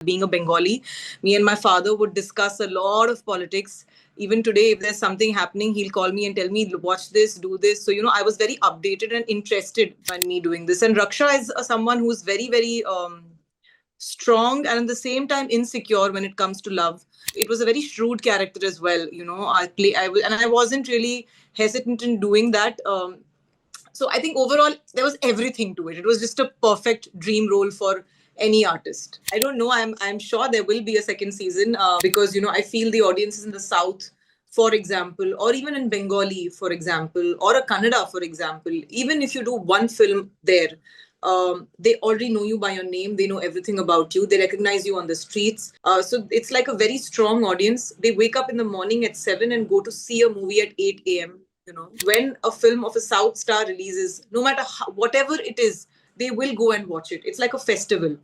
Being a Bengali, me and my father would discuss a lot of politics. Even today, if there's something happening, he'll call me and tell me, watch this, do this. So, I was very updated and interested in me doing this. And Raksha is someone who's very, very strong and at the same time insecure when it comes to love. It was a very shrewd character as well. And I wasn't really hesitant in doing that. So I think overall there was everything to it. It was just a perfect dream role for any artist. I don't know. I'm sure there will be a second season because I feel the audiences in the South, for example, or even in Bengali, for example, or a Kannada, for example, even if you do one film there, they already know you by your name. They know everything about you. They recognize you on the streets. So it's like a very strong audience. They wake up in the morning at 7 and go to see a movie at 8 a.m. When a film of a South star releases, no matter whatever it is, they will go and watch it. It's like a festival.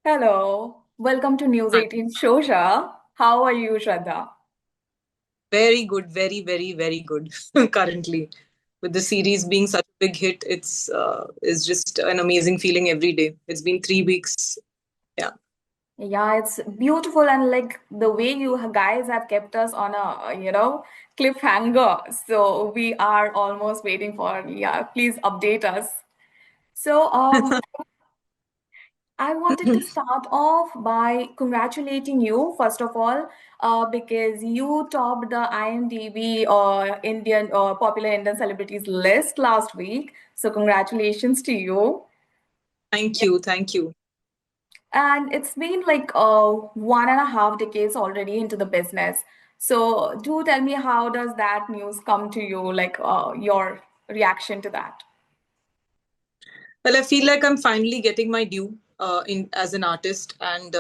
Hello, welcome to News 18 SHOWSHA. How are you, Shraddha? Very good, very, very, very good. Currently, with the series being such a big hit, it's just an amazing feeling every day. It's been 3 weeks. Yeah. Yeah, it's beautiful and like the way you guys have kept us on a, cliffhanger. So we are almost waiting for, yeah, please update us. So, I wanted to start off by congratulating you, first of all, because you topped the IMDb Indian popular Indian celebrities list last week. So congratulations to you. Thank you, thank you. And it's been like 1.5 decades already into the business. So do tell me, how does that news come to you? Like your reaction to that? Well, I feel like I'm finally getting my due in as an artist, and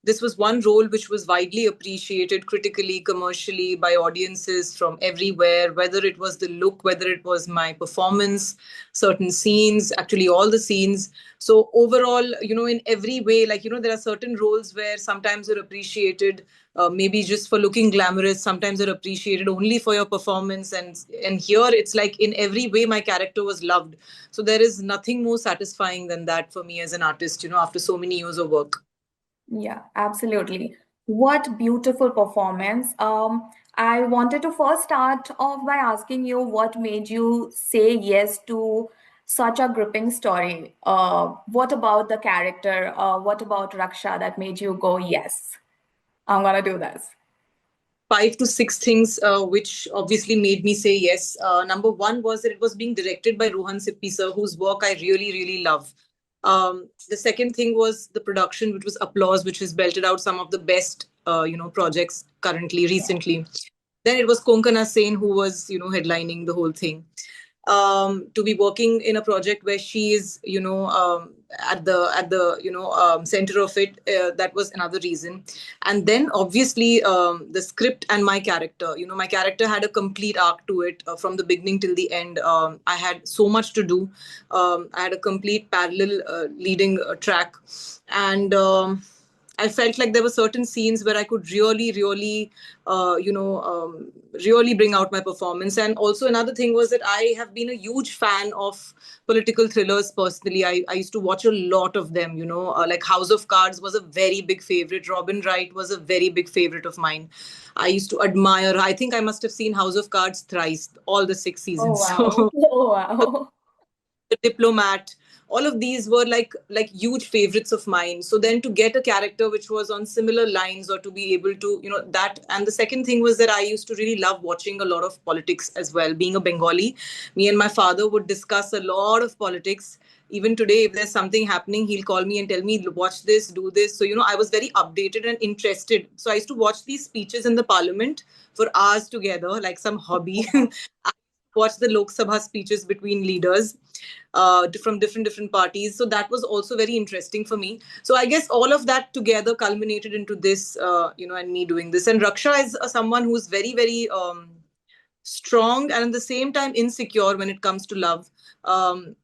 this was one role which was widely appreciated critically, commercially by audiences from everywhere. Whether it was the look, whether it was my performance, certain scenes, actually all the scenes. So overall, in every way, like there are certain roles where sometimes you're appreciated maybe just for looking glamorous. Sometimes you're appreciated only for your performance, and here it's like in every way my character was loved. So there is nothing more satisfying than that for me as an artist, after so many years of work. Yeah, absolutely. What beautiful performance. I wanted to first start off by asking you what made you say yes to such a gripping story. What about the character? What about Raksha that made you go, yes, I'm gonna do this? 5 to 6 things which obviously made me say yes. Number one was that it was being directed by Rohan Sippy sir, whose work I really, really love. The second thing was the production, which was Applause, which has belted out some of the best, projects currently, recently. Then it was Konkana Sen who was, headlining the whole thing. To be working in a project where she is, at the center of it, that was another reason. And then obviously the script and my character. My character had a complete arc to it from the beginning till the end. I had so much to do. I had a complete parallel leading track, and I felt like there were certain scenes where I could really, really, really bring out my performance. And also another thing was that I have been a huge fan of political thrillers personally. I used to watch a lot of them, like House of Cards was a very big favorite. Robin Wright was a very big favorite of mine. I used to admire, I think I must have seen House of Cards thrice, all the 6 seasons. Oh wow. Oh wow. The Diplomat, all of these were like huge favorites of mine. So then to get a character which was on similar lines, or to be able to that. And the second thing was that I used to really love watching a lot of politics as well. Being a Bengali, me and my father would discuss a lot of politics. Even today, if there's something happening, he'll call me and tell me, watch this, do this. So I was very updated and interested. So I used to watch these speeches in the parliament for hours together, like some hobby. I watched the Lok Sabha speeches between leaders from different parties. So that was also very interesting for me. So I guess all of that together culminated into this, and me doing this. And Raksha is someone who's very, very strong and at the same time insecure when it comes to love. So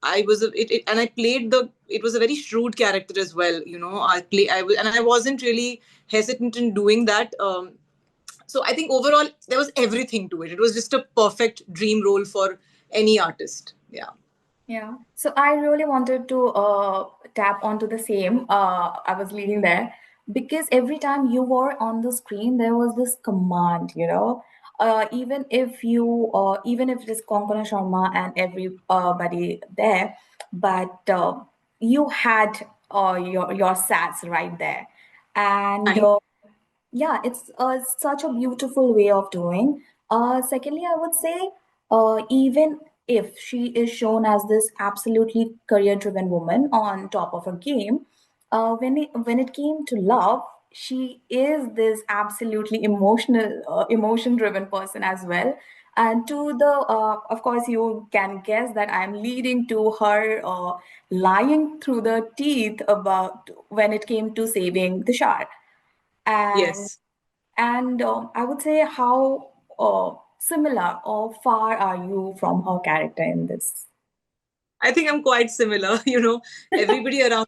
I was and I played the. It was a very shrewd character as well. And I wasn't really hesitant in doing that. So I think overall there was everything to it. It was just a perfect dream role for any artist. Yeah. Yeah. So I really wanted to tap onto the same. I was leading there because every time you were on the screen, there was this command, you know. Even if it is Konkona Sharma and everybody there, but you had your sats right there, and I yeah, it's such a beautiful way of doing. Secondly, I would say, even if she is shown as this absolutely career-driven woman on top of her game, when it came to love, she is this absolutely emotion-driven person as well. And of course, you can guess that I'm leading to her lying through the teeth about when it came to saving the shark. And Yes. I would say, how similar or far are you from her character in this? I think I'm quite similar. Everybody around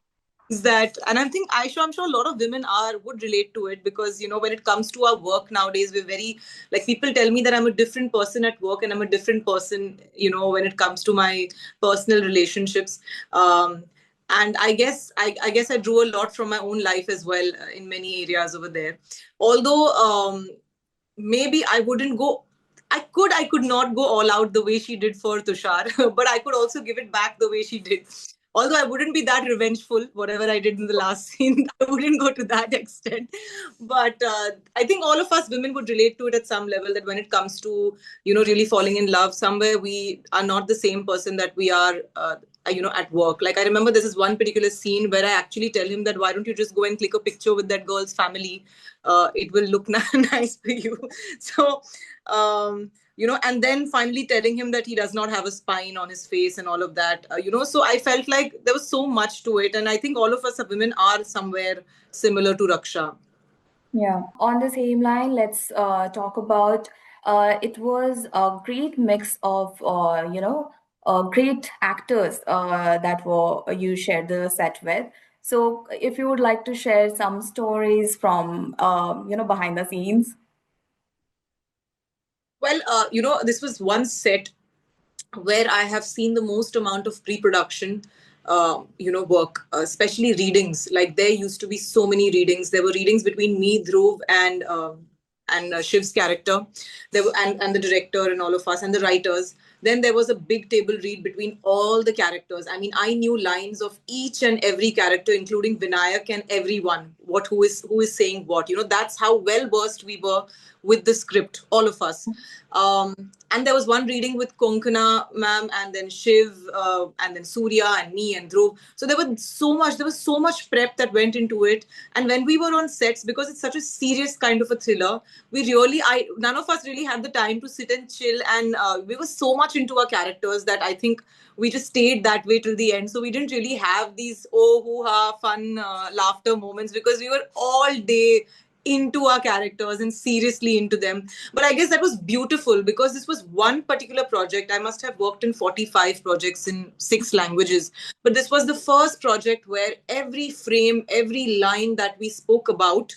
is that, and I'm sure a lot of women are would relate to it because when it comes to our work nowadays, we're very like people tell me that I'm a different person at work and I'm a different person, when it comes to my personal relationships. And I guess I drew a lot from my own life as well in many areas over there. Although maybe I could not go all out the way she did for Tushar, but I could also give it back the way she did. Although I wouldn't be that revengeful, whatever I did in the last scene, I wouldn't go to that extent. But I think all of us women would relate to it at some level that when it comes to, really falling in love, somewhere we are not the same person that we are, at work. Like I remember this is one particular scene where I actually tell him that why don't you just go and click a picture with that girl's family? It will look nice for you. So, and then finally telling him that he does not have a spine on his face and all of that, so I felt like there was so much to it. And I think all of us women are somewhere similar to Raksha. Yeah. On the same line, let's talk about it was a great mix of great actors that were you shared the set with. So if you would like to share some stories from behind the scenes. Well, this was one set where I have seen the most amount of pre-production, work, especially readings. Like there used to be so many readings. There were readings between me, Dhruv, and Shiv's character. There were and the director and all of us and the writers. Then there was a big table read between all the characters. I mean, I knew lines of each and every character, including Vinayak and everyone. Who is saying what? That's how well versed we were with the script, all of us. And there was one reading with Konkana ma'am, and then Shiv, and then Surya, and me, and Dhruv. So there was so much prep that went into it. And when we were on sets, because it's such a serious kind of a thriller, none of us really had the time to sit and chill. And we were so much into our characters that I think we just stayed that way till the end. So we didn't really have these oh hoo ha fun laughter moments because we were all day into our characters and seriously into them. But I guess that was beautiful because this was one particular project. I must have worked in 45 projects in 6 languages. But this was the first project where every frame, every line that we spoke about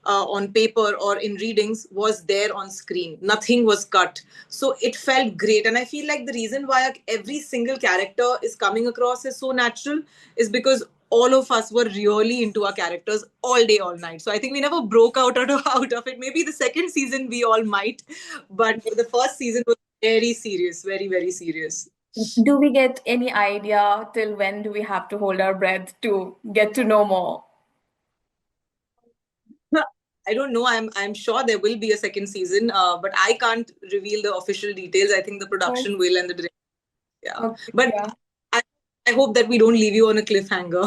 on paper or in readings was there on screen. Nothing was cut. So it felt great. And I feel like the reason why every single character is coming across as so natural is because all of us were really into our characters all day, all night. So I think we never broke out of it. Maybe the second season we all might, but the first season was very serious, very, very serious. Do we get any idea till when do we have to hold our breath to get to know more? I don't know. I'm sure there will be a second season, but I can't reveal the official details. I think the Yes. production will and the director. Yeah, Okay. but Yeah. I, I hope that we don't leave you on a cliffhanger.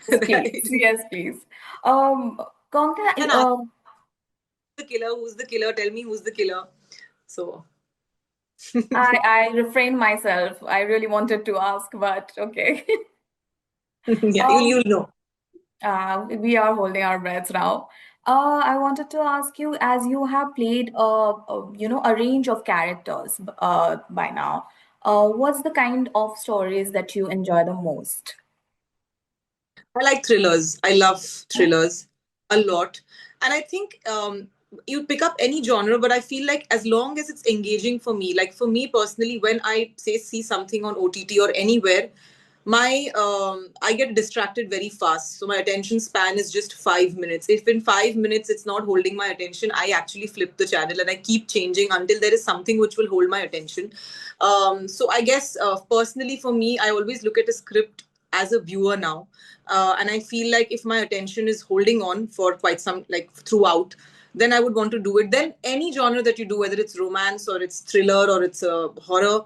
Yes, please. Right? Yes, please. Konkana, And ask the killer. Who's the killer? Tell me who's the killer. So I refrained myself. I really wanted to ask, but okay. yeah, Um, you'll know. we are holding our breaths now. I wanted to ask you, as you have played a range of characters by now, what's the kind of stories that you enjoy the most? I like thrillers. I love thrillers a lot. And I think you pick up any genre, but I feel like as long as it's engaging for me, like for me personally, when I say see something on OTT or anywhere, my I get distracted very fast. So my attention span is just 5 minutes. If in 5 minutes it's not holding my attention, I actually flip the channel and I keep changing until there is something which will hold my attention. So I guess personally for me, I always look at a script as a viewer now, and I feel like if my attention is holding on for quite some like throughout, then I would want to do it. Then any genre that you do, whether it's romance or it's thriller or it's horror,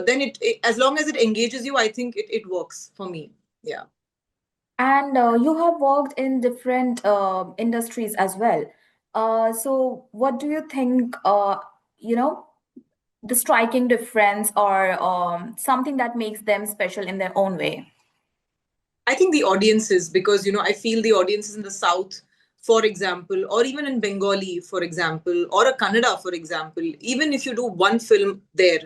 then as long as it engages you, I think it works for me. Yeah. And you have worked in different industries as well. So what do you think, you know, the striking difference or something that makes them special in their own way? I think the audiences, because I feel the audiences in the South, for example, or even in Bengali, for example, or a Kannada, for example, even if you do one film there,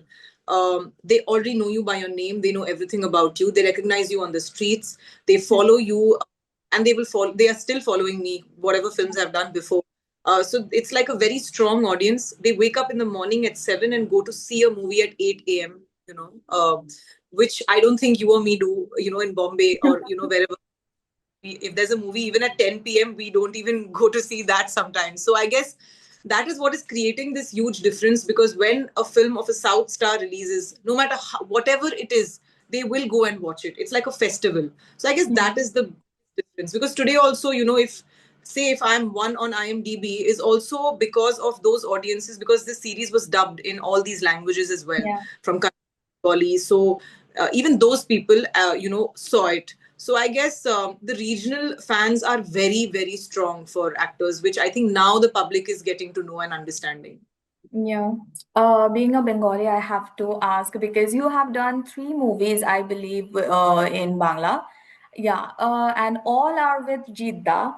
they already know you by your name. They know everything about you. They recognize you on the streets. They follow you, and they will follow. They are still following me, whatever films I've done before. So it's like a very strong audience. They wake up in the morning at 7 and go to see a movie at 8 a.m. Which I don't think you or me do, in Bombay or, wherever. If there's a movie even at 10 p.m., we don't even go to see that sometimes. So I guess that is what is creating this huge difference, because when a film of a South star releases, no matter whatever it is, they will go and watch it. It's like a festival. So I guess Yeah. that is the difference. Because today also, if say if I'm one on IMDb, is also because of those audiences, because this series was dubbed in all these languages as well, Yeah. from Bengali. So even those people, saw it. So I guess the regional fans are very, very strong for actors, which I think now the public is getting to know and understanding. Yeah. Being a Bengali, I have to ask because you have done three movies, I believe, in Bangla. Yeah, and all are with Jeet.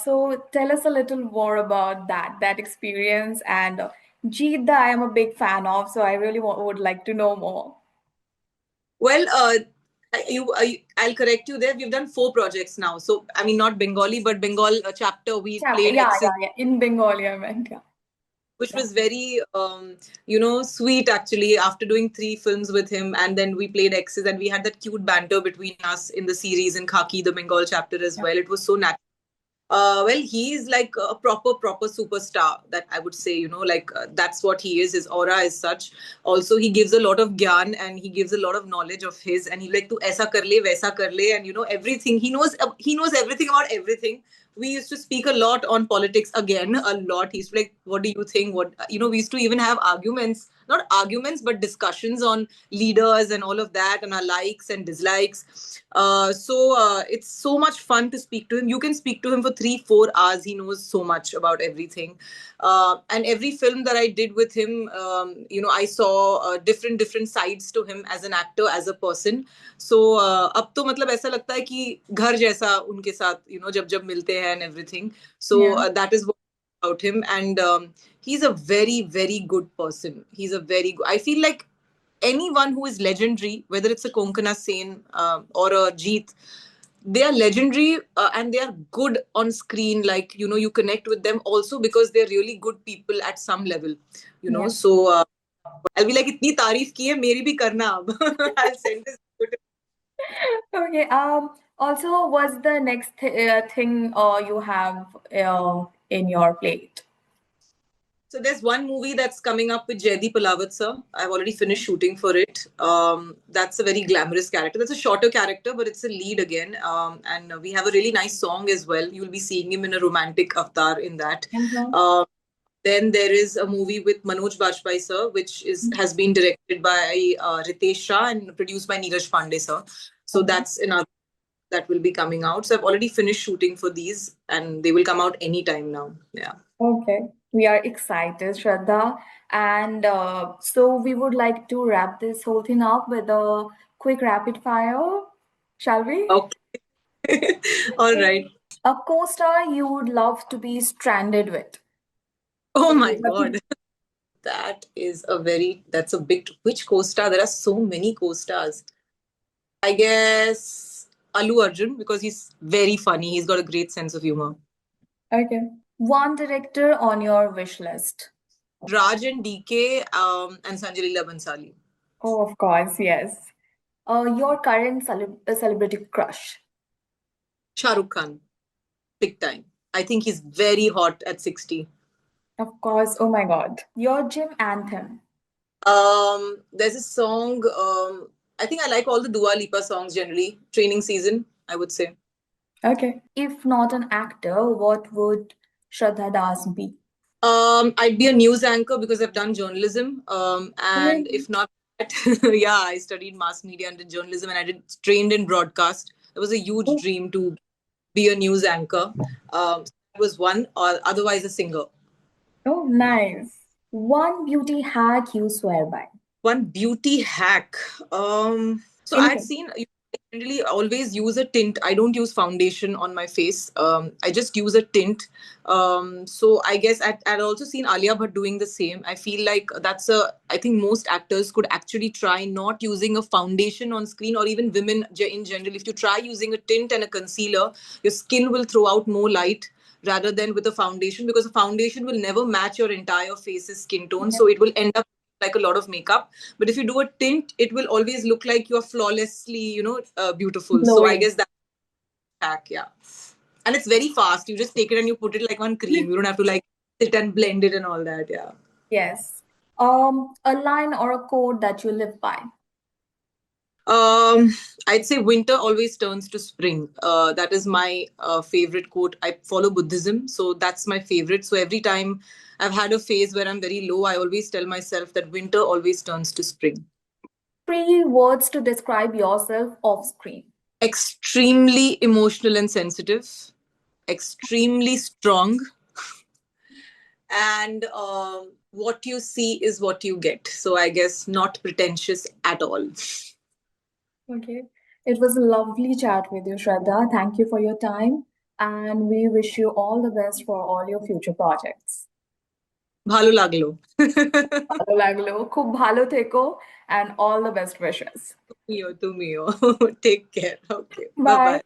So tell us a little more about that experience. And Jeet, I am a big fan of, so I really would like to know more. Well, I'll correct you there. We've done 4 projects now. So, I mean, not Bengali, but Bengal chapter. We Chapter, played yeah, X's, yeah, yeah. In Bengali, I meant, yeah. which Yeah. was very, sweet actually. After doing 3 films with him, and then we played X's, and we had that cute banter between us in the series in Khaki, the Bengal chapter as Yeah. well. It was so natural. Well, he's like a proper superstar, that I would say, like that's what he is. His aura is such. Also, he gives a lot of gyan and he gives a lot of knowledge of his, and he like to aisa kar le, vaisa kar le, and everything. He knows everything about everything. We used to speak a lot on politics again, a lot. He's like, what do you think? We used to even have arguments, not arguments, but discussions on leaders and all of that, and our likes and dislikes. So it's so much fun to speak to him. You can speak to him for 3-4 hours. He knows so much about everything. And every film that I did with him, I saw different sides to him as an actor, as a person. So अब तो मतलब ऐसा लगता है कि घर जैसा उनके साथ, जब जब मिलते हैं and everything. So Yeah. that is what about him. And he's a very, very good person. He's a very good. I feel like anyone who is legendary, whether it's a Konkana Sen or a Jeet, they are legendary, and they are good on screen. Like, you connect with them also because they're really good people at some level. Yeah. So I'll be like, इतनी तारीफ की है, मेरी भी करना अब. I'll send this. Okay. Also, what's the next thing you have in your plate? So there's one movie that's coming up with Jaideep Palawat sir. I've already finished shooting for it. That's a very glamorous character. That's a shorter character, but it's a lead again. And we have a really nice song as well. You'll be seeing him in a romantic avatar in that. Mhm. Um, then there is a movie with Manoj Bajpayee sir, which has been directed by Ritesh Shah and produced by Neeraj Pandey sir. So Okay. that's another that will be coming out. So I've already finished shooting for these, and they will come out anytime now. Yeah. Okay. We are excited, Shraddha. And so we would like to wrap this whole thing up with a quick rapid fire, shall we? Okay. All Okay. right. A co-star you would love to be stranded with. Oh If my you have God. That's a big, which co-star? There are so many co-stars. I guess Alu Arjun, because he's very funny. He's got a great sense of humor. Okay. One director on your wish list. Raj and DK, and Sanjay Leela Bhansali. Oh, of course, yes. Your current celebrity crush. Shah Rukh Khan, big time. I think he's very hot at 60. Of course, oh my God. Your gym anthem. There's a song. I think I like all the Dua Lipa songs generally. Training season, I would say. Okay. If not an actor, what would Shraddha Das be? I'd be a news anchor because I've done journalism. And Amazing. if not that, yeah, I studied mass media and did journalism, and I did trained in broadcast. It was a huge Oh, dream to be a news anchor. That was one, or otherwise a singer. oh, nice. One beauty hack you swear by. One beauty hack. So I've Anything. seen I generally always use a tint. I don't use foundation on my face. I just use a tint. So I guess I'd also seen Alia Bhatt doing the same. I feel like that's a. I think most actors could actually try not using a foundation on screen, or even women in general. If you try using a tint and a concealer, your skin will throw out more light rather than with a foundation, because a foundation will never match your entire face's skin tone. Yeah. So it will end up like a lot of makeup. But if you do a tint, it will always look like you're flawlessly, beautiful. So I Glowing. guess that's hack, yeah. And it's very fast. You just take it and you put it like on cream. You don't have to like sit and blend it and all that, yeah. Yes. A line or a quote that you live by. Um, I'd say winter always turns to spring. That is my favorite quote. I follow Buddhism, so that's my favorite. So every time I've had a phase where I'm very low, I always tell myself that winter always turns to spring. 3 words to describe yourself off screen. Extremely emotional and sensitive, extremely strong, and what you see is what you get. So I guess not pretentious at all. Okay. It was a lovely chat with you, Shraddha. Thank you for your time. And we wish you all the best for all your future projects. ভালো লাগলো। ভালো লাগলো, খুব ভালো থেকো, and all the best wishes. তুমিও তুমিও। Take care. Okay, bye Bye. By.